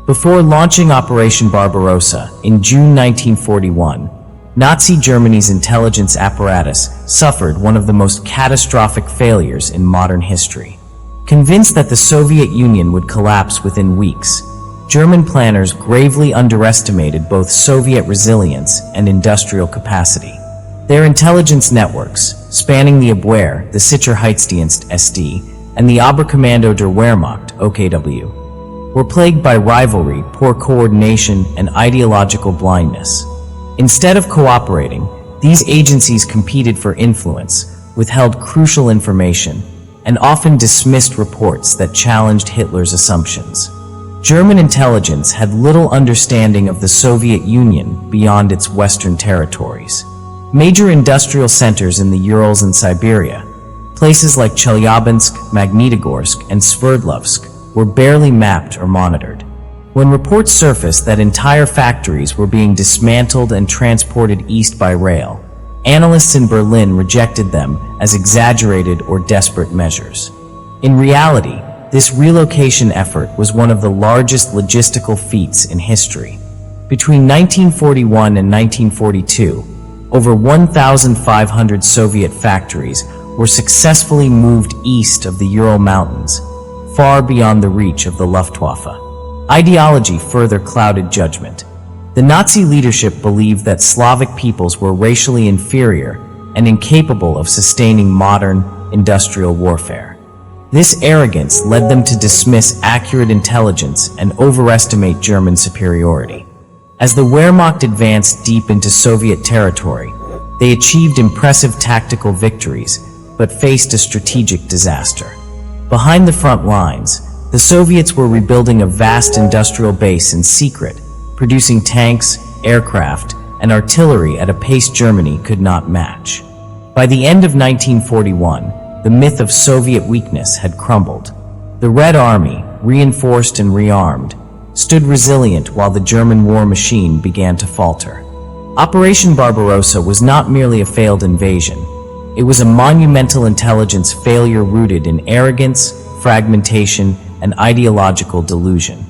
Before launching Operation Barbarossa in June 1941, Nazi Germany's intelligence apparatus suffered one of the most catastrophic failures in modern history. Convinced that the Soviet Union would collapse within weeks, German planners gravely underestimated both Soviet resilience and industrial capacity. Their intelligence networks, spanning the Abwehr, the Sicherheitsdienst SD, and the Oberkommando der Wehrmacht OKW, were plagued by rivalry, poor coordination, and ideological blindness. Instead of cooperating, these agencies competed for influence, withheld crucial information, and often dismissed reports that challenged Hitler's assumptions. German intelligence had little understanding of the Soviet Union beyond its western territories. Major industrial centers in the Urals and Siberia, places like Chelyabinsk, Magnitogorsk, and Sverdlovsk, were barely mapped or monitored. When reports surfaced that entire factories were being dismantled and transported east by rail, analysts in Berlin rejected them as exaggerated or desperate measures. In reality, this relocation effort was one of the largest logistical feats in history. Between 1941 and 1942, over 1,500 Soviet factories were successfully moved east of the Ural Mountains, far beyond the reach of the Luftwaffe. Ideology further clouded judgment. The Nazi leadership believed that Slavic peoples were racially inferior and incapable of sustaining modern, industrial warfare. This arrogance led them to dismiss accurate intelligence and overestimate German superiority. As the Wehrmacht advanced deep into Soviet territory, they achieved impressive tactical victories, but faced a strategic disaster. Behind the front lines, the Soviets were rebuilding a vast industrial base in secret, producing tanks, aircraft, and artillery at a pace Germany could not match. By the end of 1941, the myth of Soviet weakness had crumbled. The Red Army, reinforced and rearmed, stood resilient while the German war machine began to falter. Operation Barbarossa was not merely a failed invasion. It was a monumental intelligence failure rooted in arrogance, fragmentation, and ideological delusion.